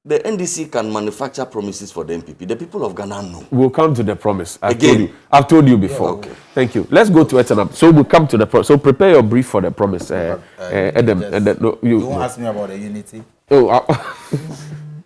the NDC can manufacture promises for the MPP. The people of Ghana know. We'll come to the promise. I've told you before. Yeah, okay. Thank you. Let's go to Etanam. So we'll come to the promise. So prepare your brief for the promise. Adam. You won't ask me about the unity. Oh,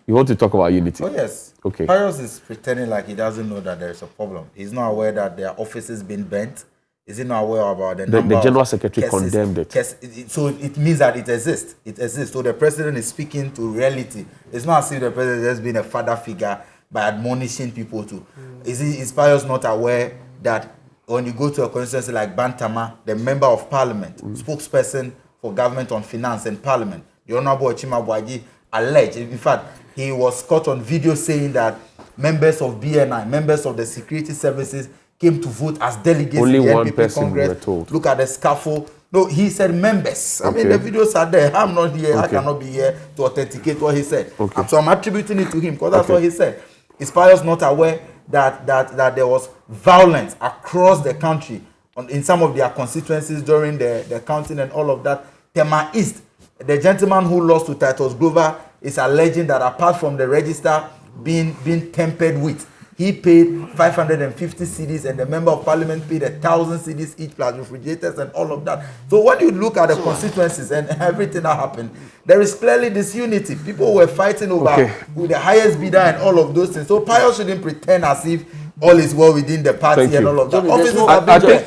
you want to talk about unity? Oh, yes. Okay. Pius is pretending like he doesn't know that there is a problem. He's not aware that their offices been burnt. Is he not aware about the number The General of Secretary cases, condemned it. So it means that it exists. It exists. So the president is speaking to reality. It's not as if the president has been a father figure by admonishing people to. Is Pius not aware that when you go to a constituency like Bantama, the member of parliament, spokesperson for government on finance and parliament, the Honorable Ochima Boaji, alleged, in fact, he was caught on video saying that members of BNI, members of the security services, came to vote as delegates Only in the one NPP person, Congress. we were told. Look at the scaffold. No, he said members. I mean, the videos are there. I'm not here. I cannot be here to authenticate what he said. So I'm attributing it to him because that's what he said. Is Pius not aware that there was violence across the country in some of their constituencies during the counting and all of that? Tema East, the gentleman who lost to Titus Glover, is alleging that apart from the register being tempered with, he paid 550 cedis and the member of parliament paid 1,000 cedis each plus refrigerators and all of that. So when you look at the constituencies and everything that happened, there is clearly disunity. People were fighting over with the highest bidder and all of those things. So Pius shouldn't pretend as if all is well within the party and all of that.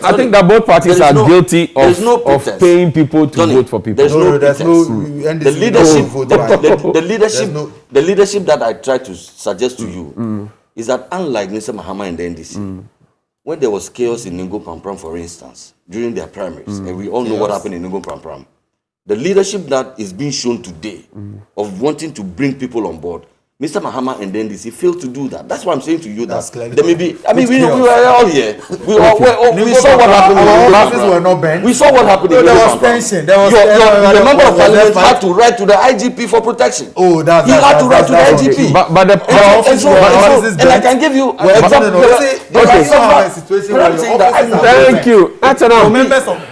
I think that both parties are guilty of paying people to vote for people. There's no the leadership that I try to suggest to you is that unlike Mr. Mahama and the NDC, when there was chaos in Ningo Prampram, for instance, during their primaries, and we all know what happened in Ningo Prampram, the leadership that is being shown today of wanting to bring people on board, Mr. Mahama and the NDC failed to do that. That's why I'm saying to you that there may be. I mean, we were all here. We saw what happened. Our offices were not banned. We saw what happened. There was tension. Your member of parliament had to write to the IGP for protection. Oh, he had to write to the IGP. But the and I can give you Thank you.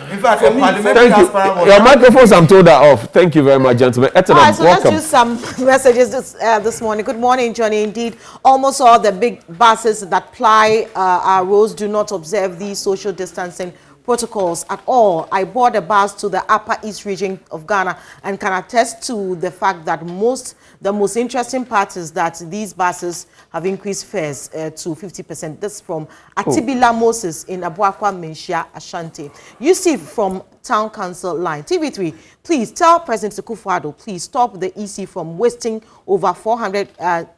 In fact, your microphones, I'm told, are off. Thank you very much, gentlemen. All right, so let's do some messages this morning. Good morning, Johnny. Indeed, almost all the big buses that ply our roads do not observe these social distancing protocols at all. I board a bus to the Upper East region of Ghana and can attest to the fact that the most interesting part is that these buses have increased fares to 50%. This from Atibila Moses in Abuakwa, Menshia, Ashanti. You see from Town Council line. TV3, please tell President Akufo-Addo, please stop the EC from wasting over 400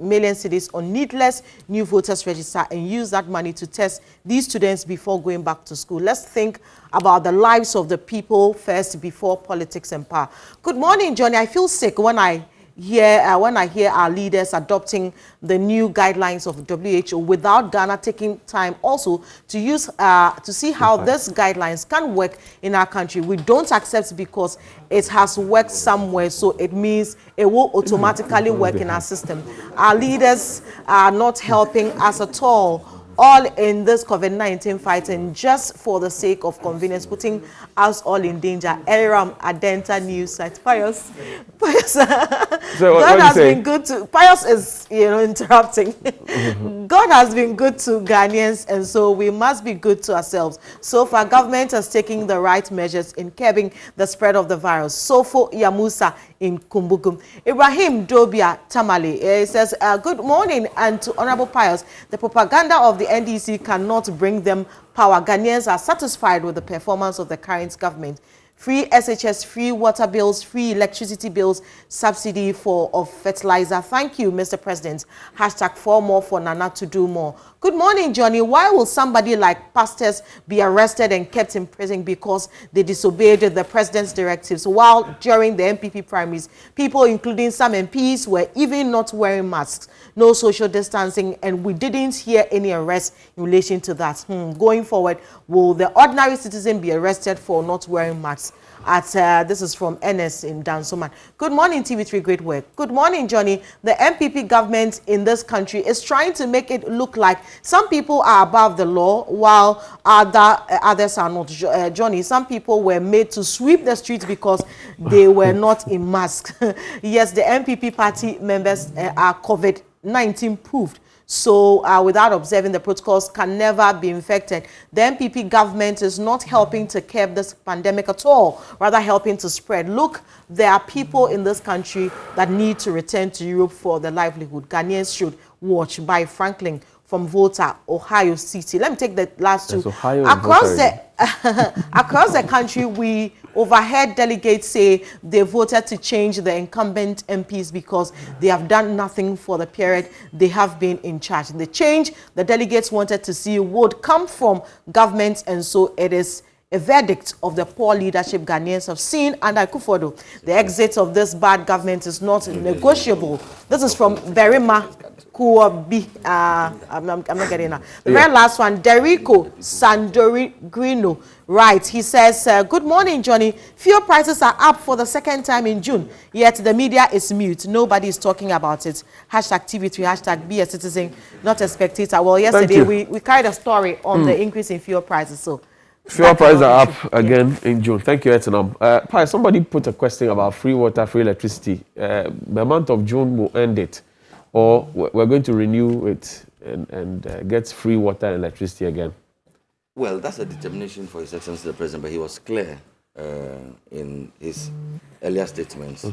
million cedis on needless new voters register and use that money to test these students before going back to school. Let's think about the lives of the people first before politics and power. Good morning, Johnny. I feel sick when I when I hear our leaders adopting the new guidelines of WHO without Ghana taking time also to use to see how these guidelines can work in our country. We don't accept because it has worked somewhere, so it means it will automatically work in our system. Our leaders are not helping us at all in this COVID-19 fighting just for the sake of convenience, putting us all in danger. Eram Adenta News site. Pius, God has been good to, Pius is, interrupting. God has been good to Ghanaians, and so we must be good to ourselves. So far, government is taking the right measures in curbing the spread of the virus. Sofo Yamusa in Kumbugum. Ibrahim Dobia Tamale says, good morning, and to Honorable Pius, the propaganda of the NDC cannot bring them power. Ghanaians are satisfied with the performance of the current government. Free SHS, free water bills, free electricity bills, subsidy of fertilizer. Thank you, Mr. President. Hashtag 4 more for Nana to do more. Good morning, Johnny. Why will somebody like pastors be arrested and kept in prison because they disobeyed the president's directives, while during the MPP primaries, people, including some MPs, were even not wearing masks, no social distancing, and we didn't hear any arrest in relation to that. Going forward, will the ordinary citizen be arrested for not wearing masks? This is from NS in Dansoman. Good morning, TV3, great work. Good morning, Johnny. The MPP government in this country is trying to make it look like some people are above the law while others are not. Johnny, some people were made to sweep the streets because they were not in masks. Yes, the MPP party members are COVID-19 proved. So without observing the protocols can never be infected. The MPP government is not helping to curb this pandemic at all, rather helping to spread. Look, there are people in this country that need to return to Europe for their livelihood. Ghanaians should watch. By Franklin from Volta, Ohio City. Let me take the last two. Across the country, we overheard delegates say they voted to change the incumbent MPs because they have done nothing for the period they have been in charge. The change the delegates wanted to see would come from government, and so it is a verdict of the poor leadership Ghanaians have seen under Akufo-Addo. The exit of this bad government is not negotiable. This is from Berima Kuobi. I'm not getting that. The very last one, Derico Sandorino. Right, he says, good morning, Johnny. Fuel prices are up for the second time in June, yet the media is mute. Nobody is talking about it. Hashtag TV3, hashtag be a citizen, not a spectator. Well, yesterday we carried a story on the increase in fuel prices. So fuel prices are up again in June. Thank you, Etinam. Pi, somebody put a question about free water, free electricity. The month of June will end it, or we're going to renew it and get free water and electricity again. Well, that's a determination for His Excellency the President, but he was clear in his earlier statements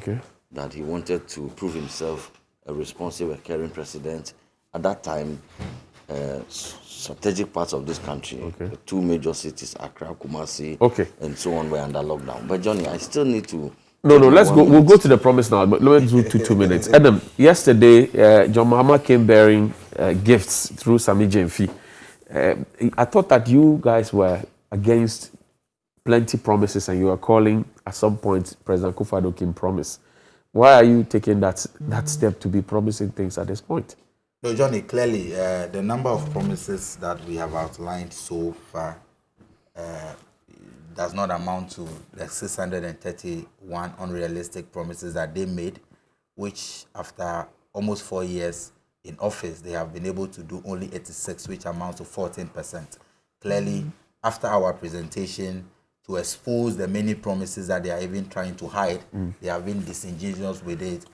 that he wanted to prove himself a responsive and caring president. At that time, strategic parts of this country, the two major cities, Accra, Kumasi, and so on, were under lockdown. But Johnny, I still need to... No, let's go. We'll go to the promise now, but let's do 2 minutes. Adam, yesterday, John Mahama came bearing gifts through Sami Jemfi. I thought that you guys were against plenty promises and you were calling at some point President Akufo-Addo came promise. Why are you taking that step to be promising things at this point? No, Johnny, clearly the number of promises that we have outlined so far does not amount to the 631 unrealistic promises that they made, which after almost 4 years in office, they have been able to do only 86, which amounts to 14%. Clearly, after our presentation, to expose the many promises that they are even trying to hide, they have been disingenuous with it.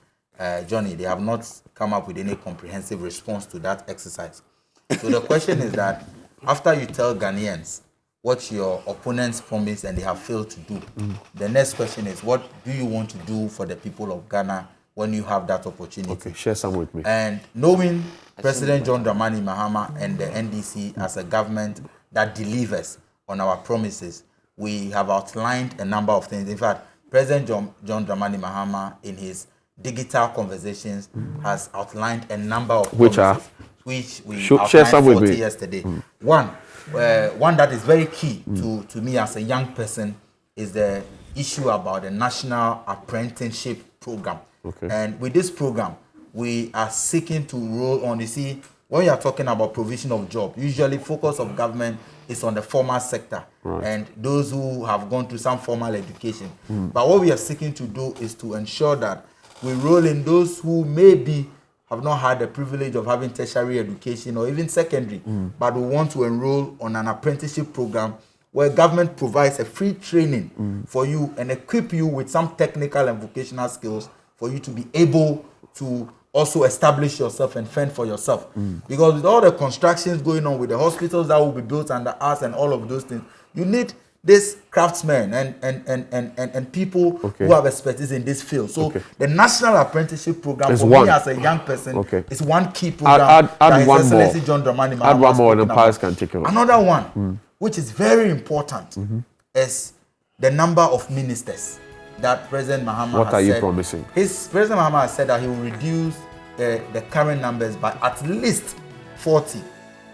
Johnny, they have not come up with any comprehensive response to that exercise. So the question is that after you tell Ghanaians what your opponents promised and they have failed to do, the next question is, what do you want to do for the people of Ghana when you have that opportunity? Okay, share some with me. And knowing President John Dramani Mahama and the NDC as a government that delivers on our promises, we have outlined a number of things. In fact, President John Dramani Mahama in his digital conversations has outlined a number of promises, which we share some with me yesterday. One that is very key to me as a young person is the issue about the National Apprenticeship Program. Okay. And with this program, we are seeking to roll on. You see, when we are talking about provision of job, usually focus of government is on the formal sector and those who have gone through some formal education. But what we are seeking to do is to ensure that we roll in those who maybe have not had the privilege of having tertiary education or even secondary, but who want to enroll on an apprenticeship program where government provides a free training for you and equip you with some technical and vocational skills for you to be able to also establish yourself and fend for yourself. Because with all the constructions going on, with the hospitals that will be built under us and all of those things, you need this craftsmen and people who have expertise in this field. So the National Apprenticeship Program for me as a young person is one key program that His Excellency John Dramani Mahama add one more and the about. Pius can take over. Another one, which is very important, is the number of ministers that President Mahama has said. What are you promising? President Mahama has said that he will reduce the current numbers by at least 40.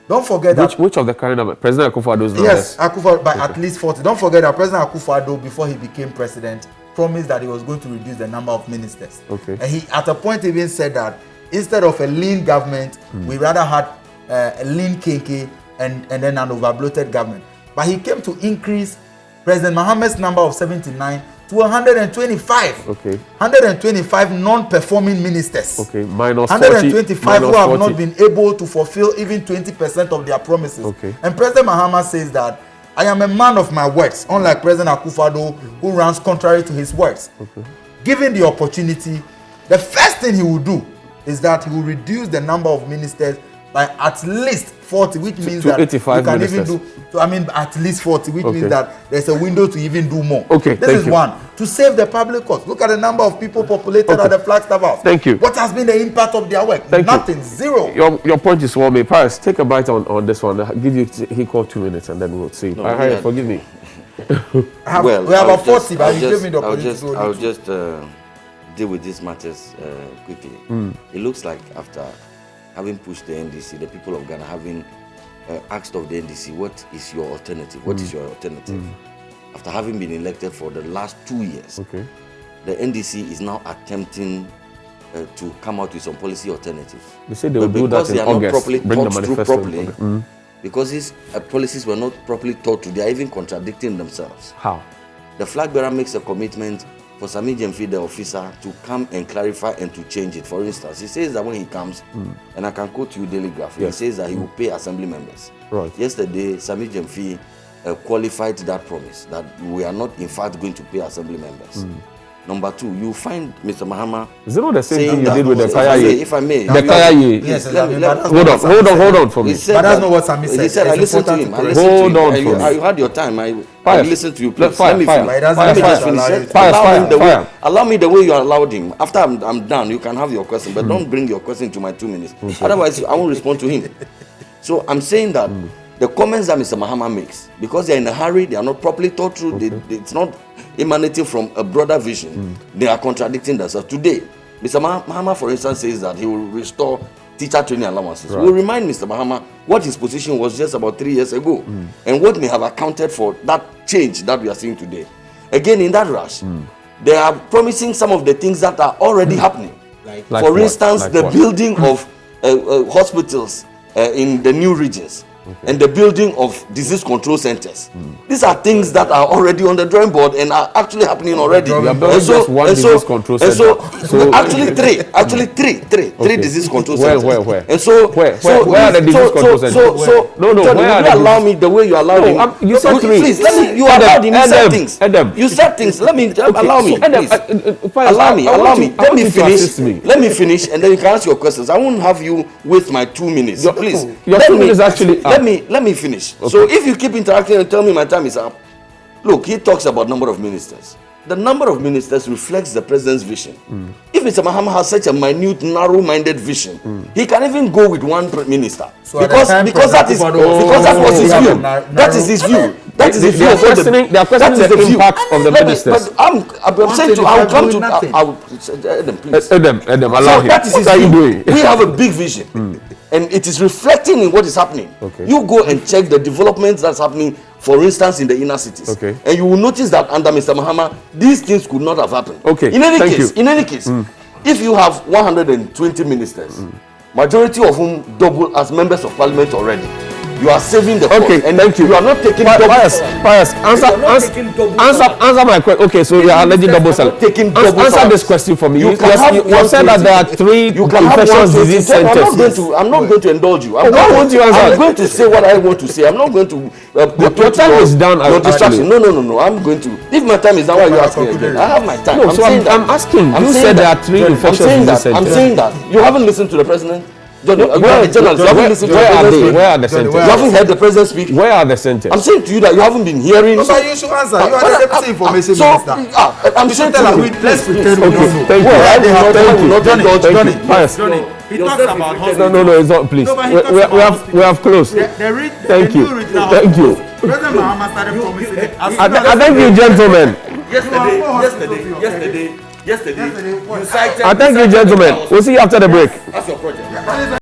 Don't forget which of the current numbers? President Akufo-Addo's numbers? Yes, Akufo by at least 40. Don't forget that President Akufo-Addo, before he became president, promised that he was going to reduce the number of ministers. And he, at a point, even said that instead of a lean government, we rather had a lean kinky and then an over-bloated government. But he came to increase President Mahama's number of 79 to 125. 125 non-performing ministers. Minus 125 who have not been able to fulfill even 20% of their promises. And President Mahama says that I am a man of my words, unlike President Akufo-Addo, who runs contrary to his words. Given the opportunity, the first thing he will do is that he will reduce the number of ministers by at least 40, which means that you can ministers. even do, at least 40, which means that there's a window to even do more. This is one. To save the public cost. Look at the number of people populated at the Flagstaff House. Thank you. What has been the impact of their work? Nothing. Zero. Your point is well made. Paris, take a bite on this one. I'll give you he called 2 minutes and then we'll see. Forgive me. We have about 40, but you gave me the opportunity. I'll just deal with these matters quickly. It looks like after having pushed the NDC, the people of Ghana having asked of the NDC, what is your alternative? What is your alternative? After having been elected for the last 2 years, the NDC is now attempting to come out with some policy alternatives. They say they will do that in August, bring the manifesto because these policies were not properly thought through, they are even contradicting themselves. How? The flag bearer makes a commitment for Sammy Gyamfi, the officer, to come and clarify and to change it. For instance, he says that when he comes, and I can quote you Daily Graph, he says that he will pay assembly members. Yesterday, Sammy Gyamfi qualified that promise, that we are not in fact going to pay assembly members. Number two, you find Mr. Mahama. Is it not the same thing you did with the Kaya? If I may. The Kaya. Yes, hold on for me. But that's not what Sammy said. He said, I listened to him. Hold on for me. You had your time. I listened to you. Please. Let me finish. Allow me the way you allowed him. After I'm done, you can have your question, but don't bring your question to my 2 minutes. Otherwise, I won't respond to him. So I'm saying that the comments that Mr. Mahama makes, because they're in a hurry, they are not properly thought through, it's not emanating from a broader vision, they are contradicting themselves. Today, Mr. Mahama, for instance, says that he will restore teacher training allowances. We'll remind Mr. Mahama what his position was just about 3 years ago and what may have accounted for that change that we are seeing today. Again, in that rush, they are promising some of the things that are already happening. For instance, the building of hospitals in the new regions. And the building of disease control centers. These are things that are already on the drawing board and are actually happening already. Actually three disease control centers. Where? And so where are the disease control centers? John, allow me the way you allowed him. You said three. Please, let me. You allowed him. You said things. You said things. Let me allow me. Allow me. Let me finish. Let me finish, and then you can ask your questions. I won't have you with my 2 minutes. Please. Your 2 minutes actually. Let me finish. So if you keep interacting and tell me my time is up, look, he talks about number of ministers. The number of ministers reflects the president's vision. If Mr. Mahama has such a minute, narrow-minded vision, he can even go with one minister because that was his view. That is his view. That is his view. They are questioning the impact of the ministers. But I'm saying to. I'll come to. Adam, allow him. What are you doing? We have a big vision. And it is reflecting in what is happening. You go and check the developments that's happening, for instance, in the inner cities. And you will notice that under Mr. Mahama, these things could not have happened. In any case, if you have 120 ministers, majority of whom double as members of parliament already, you are saving the Okay, cost. And thank you. You are not taking Pius, answer my question. Okay, so you are alleging double salary. taking double Answer salary. this question for me. You You can have said that there are 3 You can have infectious 120. disease I'm centers. not going to indulge you. Why won't you answer? I'm going to say what I want to say. I'm not going to. Your time is down, Your distraction. actually. No. I'm going to. If my time is down, why are you asking again? I have my time. No, so I'm asking. You said there are 3 infectious disease centers. I'm saying that. You haven't listened to the president. Johnny, you Where- are the journalist. You haven't listened to the Where are president they? speak. Where are the Johnny, centers? You haven't heard the president speak. Where are the centers? I'm saying to you that you haven't been hearing. No, but you should answer. You are the deputy information minister. I'm You saying should tell to us. you. Let's pretend we Okay, don't know. thank you. Well, I will not Thank you. indulge you. Thank you. Pius. Johnny, he talks about hospital. No, it's not. Please, No, but he we, talks we, about we have hospital. we have closed. Thank you. Thank you. President Mahama started promising it. I thank you, gentlemen. Yesterday, I thank you, gentlemen. We'll see you after the break. that's your project.